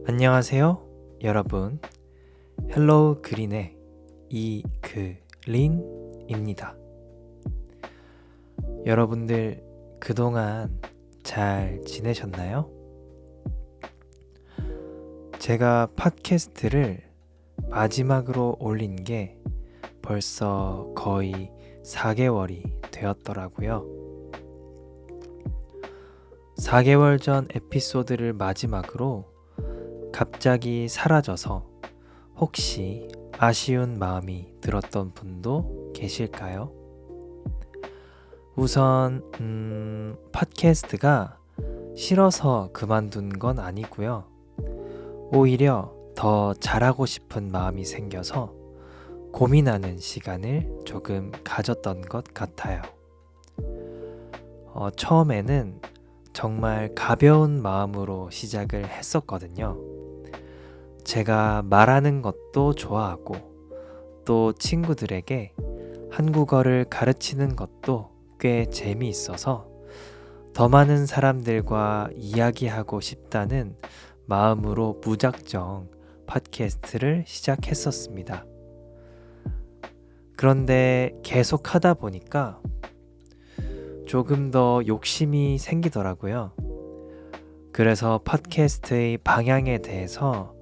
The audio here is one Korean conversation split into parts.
안녕하세요, 여러분. 헬로우 그린의 이그린입니다. 여러분들 그동안 잘 지내셨나요? 제가 팟캐스트를 마지막으로 올린 게 벌써 거의 4개월이 되었더라고요. 4개월 전 에피소드를 마지막으로 갑자기 사라져서 혹시 아쉬운 마음이 들었던 분도 계실까요? 우선 팟캐스트가 싫어서 그만둔 건 아니고요. 오히려 더 잘하고 싶은 마음이 생겨서 고민하는 시간을 조금 가졌던 것 같아요. 처음에는 정말 가벼운 마음으로 시작을 했었거든요. 제가 말하는 것도 좋아하고 또 친구들에게 한국어를 가르치는 것도 꽤 재미있어서 더 많은 사람들과 이야기하고 싶다는 마음으로 무작정 팟캐스트를 시작했었습니다. 그런데 계속 하다 보니까 조금 더 욕심이 생기더라고요. 그래서 팟캐스트의 방향에 대해서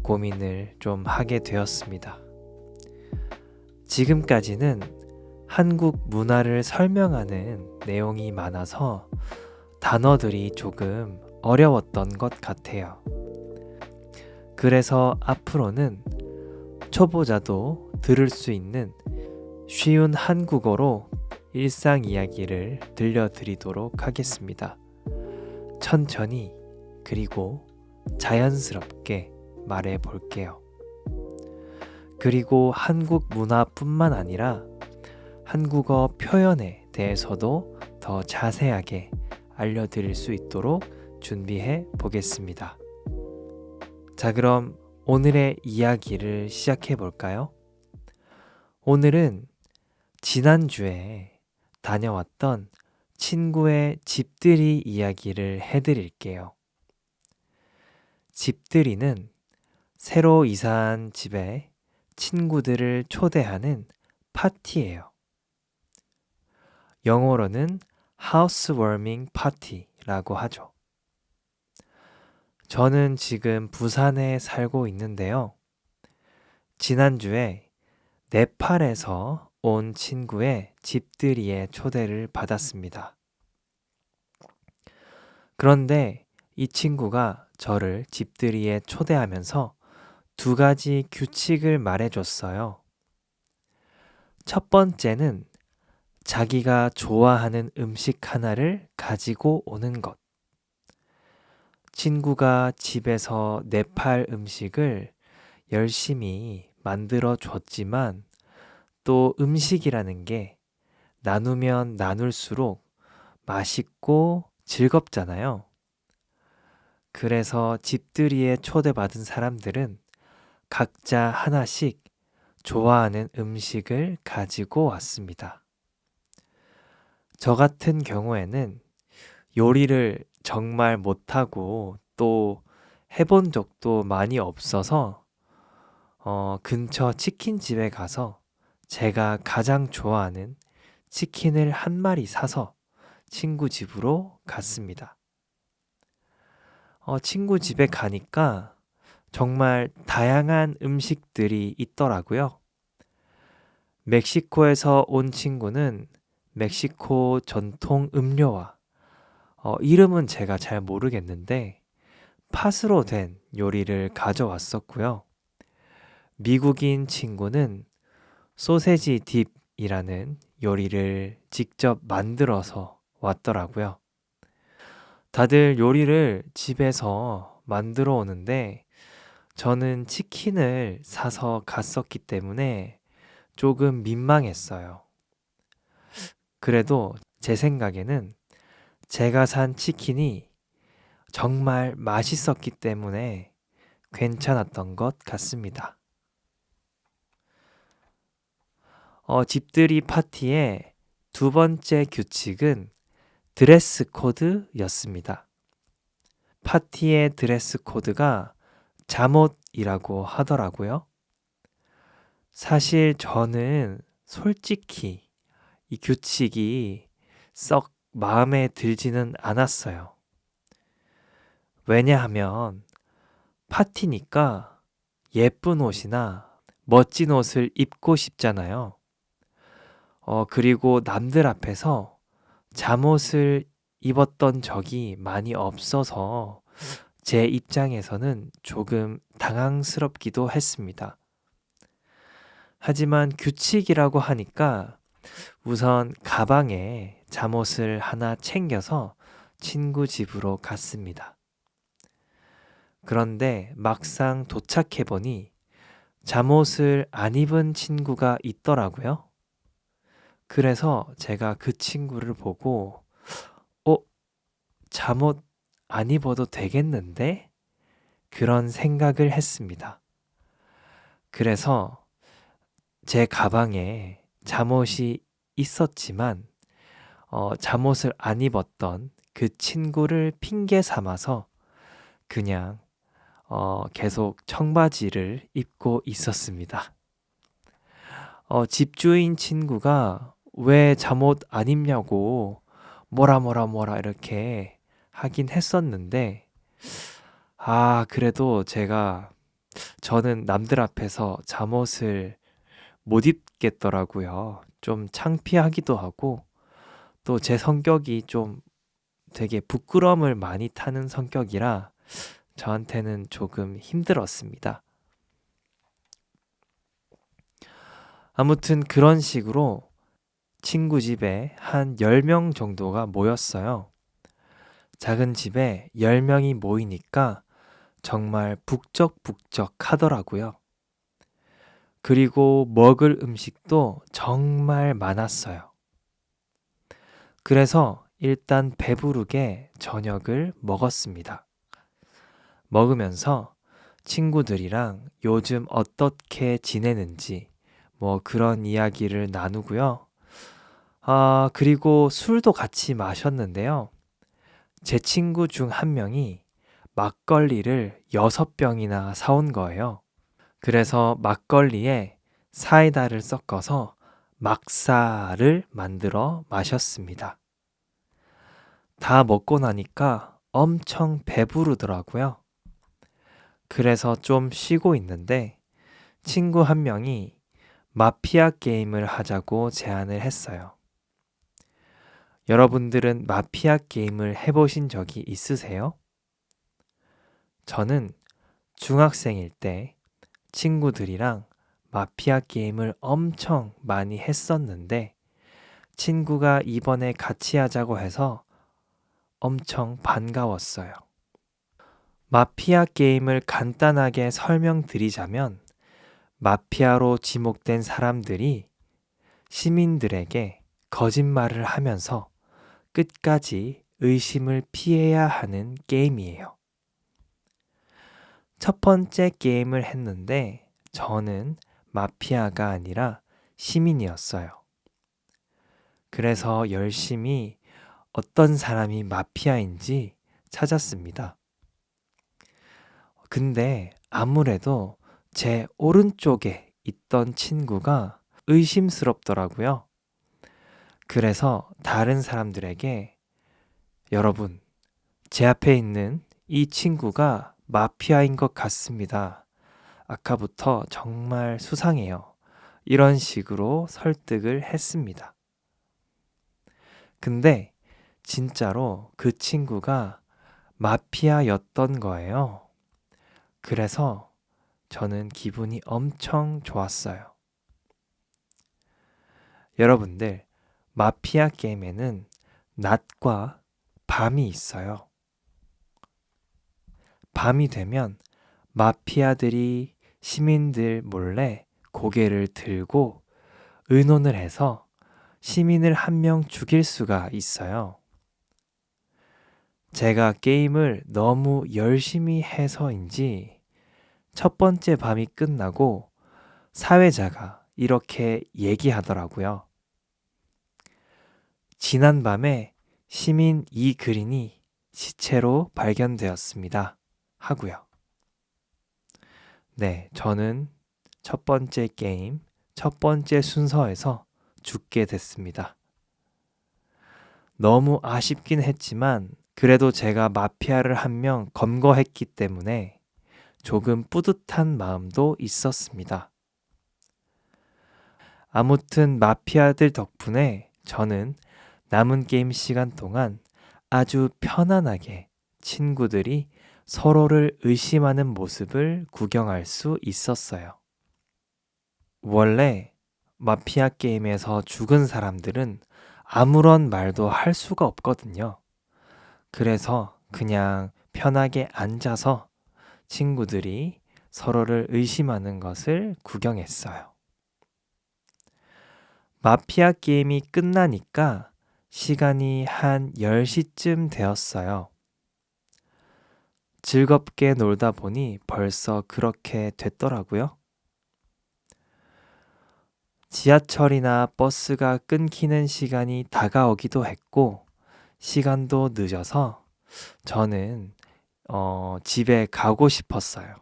고민을 좀 하게 되었습니다. 지금까지는 한국 문화를 설명하는 내용이 많아서 단어들이 조금 어려웠던 것 같아요. 그래서 앞으로는 초보자도 들을 수 있는 쉬운 한국어로 일상 이야기를 들려드리도록 하겠습니다. 천천히 그리고 자연스럽게 말해 볼게요. 그리고 한국 문화뿐만 아니라 한국어 표현에 대해서도 더 자세하게 알려드릴 수 있도록 준비해 보겠습니다. 자, 그럼 오늘의 이야기를 시작해 볼까요? 오늘은 지난주에 다녀왔던 친구의 집들이 이야기를 해드릴게요. 집들이는 새로 이사한 집에 친구들을 초대하는 파티예요. 영어로는 housewarming party라고 하죠. 저는 지금 부산에 살고 있는데요. 지난주에 네팔에서 온 친구의 집들이에 초대를 받았습니다. 그런데 이 친구가 저를 집들이에 초대하면서 2가지 규칙을 말해줬어요. 첫 번째는 자기가 좋아하는 음식 하나를 가지고 오는 것. 친구가 집에서 네팔 음식을 열심히 만들어 줬지만 또 음식이라는 게 나누면 나눌수록 맛있고 즐겁잖아요. 그래서 집들이에 초대받은 사람들은 각자 하나씩 좋아하는 음식을 가지고 왔습니다. 저 같은 경우에는 요리를 정말 못하고 또 해본 적도 많이 없어서 근처 치킨집에 가서 제가 가장 좋아하는 치킨을 한 마리 사서 친구 집으로 갔습니다. 친구 집에 가니까 정말 다양한 음식들이 있더라고요. 멕시코에서 온 친구는 멕시코 전통 음료와 이름은 제가 잘 모르겠는데 팥으로 된 요리를 가져왔었고요. 미국인 친구는 소세지 딥이라는 요리를 직접 만들어서 왔더라고요. 다들 요리를 집에서 만들어 오는데 저는 치킨을 사서 갔었기 때문에 조금 민망했어요. 그래도 제 생각에는 제가 산 치킨이 정말 맛있었기 때문에 괜찮았던 것 같습니다. 집들이 파티의 2번째 규칙은 드레스 코드였습니다. 파티의 드레스 코드가 잠옷이라고 하더라고요. 사실 저는 솔직히 이 규칙이 썩 마음에 들지는 않았어요. 왜냐하면 파티니까 예쁜 옷이나 멋진 옷을 입고 싶잖아요. 그리고 남들 앞에서 잠옷을 입었던 적이 많이 없어서 제 입장에서는 조금 당황스럽기도 했습니다. 하지만 규칙이라고 하니까 우선 가방에 잠옷을 하나 챙겨서 친구 집으로 갔습니다. 그런데 막상 도착해보니 잠옷을 안 입은 친구가 있더라고요. 그래서 제가 그 친구를 보고, 잠옷 안 입어도 되겠는데? 그런 생각을 했습니다. 그래서 제 가방에 잠옷이 있었지만, 잠옷을 안 입었던 그 친구를 핑계 삼아서 그냥 계속 청바지를 입고 있었습니다. 집주인 친구가 왜 잠옷 안 입냐고 뭐라 이렇게 하긴 했었는데, 그래도 저는 남들 앞에서 잠옷을 못 입겠더라고요. 좀 창피하기도 하고, 또 제 성격이 좀 되게 부끄러움을 많이 타는 성격이라 저한테는 조금 힘들었습니다. 아무튼 그런 식으로 친구 집에 한 10명 정도가 모였어요. 작은 집에 10명이 모이니까 정말 북적북적 하더라고요. 그리고 먹을 음식도 정말 많았어요. 그래서 일단 배부르게 저녁을 먹었습니다. 먹으면서 친구들이랑 요즘 어떻게 지내는지 뭐 그런 이야기를 나누고요. 그리고 술도 같이 마셨는데요. 제 친구 중 한 명이 막걸리를 6병이나 사온 거예요. 그래서 막걸리에 사이다를 섞어서 막사를 만들어 마셨습니다. 다 먹고 나니까 엄청 배부르더라고요. 그래서 좀 쉬고 있는데 친구 한 명이 마피아 게임을 하자고 제안을 했어요. 여러분들은 마피아 게임을 해보신 적이 있으세요? 저는 중학생일 때 친구들이랑 마피아 게임을 엄청 많이 했었는데 친구가 이번에 같이 하자고 해서 엄청 반가웠어요. 마피아 게임을 간단하게 설명드리자면 마피아로 지목된 사람들이 시민들에게 거짓말을 하면서 끝까지 의심을 피해야 하는 게임이에요. 첫 번째 게임을 했는데 저는 마피아가 아니라 시민이었어요. 그래서 열심히 어떤 사람이 마피아인지 찾았습니다. 근데 아무래도 제 오른쪽에 있던 친구가 의심스럽더라고요. 그래서 다른 사람들에게 여러분, 제 앞에 있는 이 친구가 마피아인 것 같습니다. 아까부터 정말 수상해요. 이런 식으로 설득을 했습니다. 근데 진짜로 그 친구가 마피아였던 거예요. 그래서 저는 기분이 엄청 좋았어요. 여러분들, 마피아 게임에는 낮과 밤이 있어요. 밤이 되면 마피아들이 시민들 몰래 고개를 들고 의논을 해서 시민을 한 명 죽일 수가 있어요. 제가 게임을 너무 열심히 해서인지 첫 번째 밤이 끝나고 사회자가 이렇게 얘기하더라고요. 지난 밤에 시민 이 그린이 시체로 발견되었습니다. 하고요. 네, 저는 첫 번째 게임, 첫 번째 순서에서 죽게 됐습니다. 너무 아쉽긴 했지만 그래도 제가 마피아를 한 명 검거했기 때문에 조금 뿌듯한 마음도 있었습니다. 아무튼 마피아들 덕분에 저는 남은 게임 시간 동안 아주 편안하게 친구들이 서로를 의심하는 모습을 구경할 수 있었어요. 원래 마피아 게임에서 죽은 사람들은 아무런 말도 할 수가 없거든요. 그래서 그냥 편하게 앉아서 친구들이 서로를 의심하는 것을 구경했어요. 마피아 게임이 끝나니까 시간이 한 10시쯤 되었어요. 즐겁게 놀다 보니 벌써 그렇게 됐더라고요. 지하철이나 버스가 끊기는 시간이 다가오기도 했고, 시간도 늦어서 저는 집에 가고 싶었어요.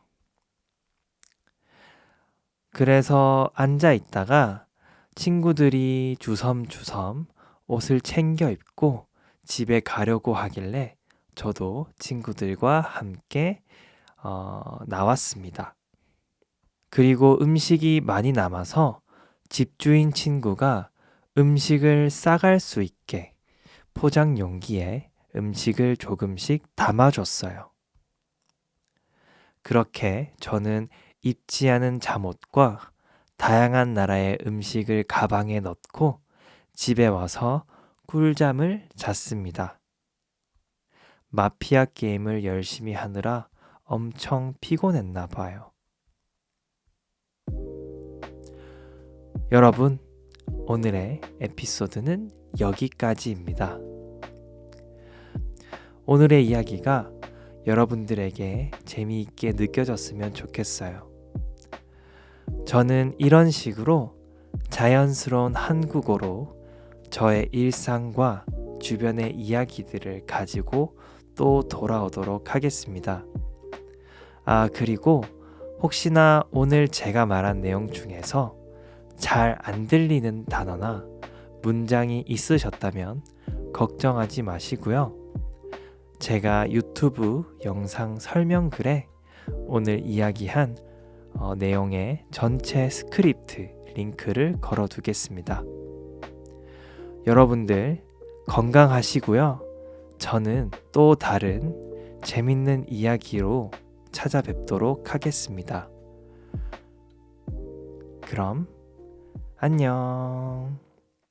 그래서 앉아 있다가 친구들이 주섬주섬 옷을 챙겨 입고 집에 가려고 하길래 저도 친구들과 함께 나왔습니다. 그리고 음식이 많이 남아서 집주인 친구가 음식을 싸갈 수 있게 포장 용기에 음식을 조금씩 담아줬어요. 그렇게 저는 입지 않은 잠옷과 다양한 나라의 음식을 가방에 넣고 집에 와서 꿀잠을 잤습니다. 마피아 게임을 열심히 하느라 엄청 피곤했나 봐요. 여러분, 오늘의 에피소드는 여기까지입니다. 오늘의 이야기가 여러분들에게 재미있게 느껴졌으면 좋겠어요. 저는 이런 식으로 자연스러운 한국어로 저의 일상과 주변의 이야기들을 가지고 또 돌아오도록 하겠습니다. 그리고 혹시나 오늘 제가 말한 내용 중에서 잘 안 들리는 단어나 문장이 있으셨다면 걱정하지 마시고요. 제가 유튜브 영상 설명글에 오늘 이야기한 내용의 전체 스크립트 링크를 걸어두겠습니다. 여러분들 건강하시고요. 저는 또 다른 재밌는 이야기로 찾아뵙도록 하겠습니다. 그럼 안녕.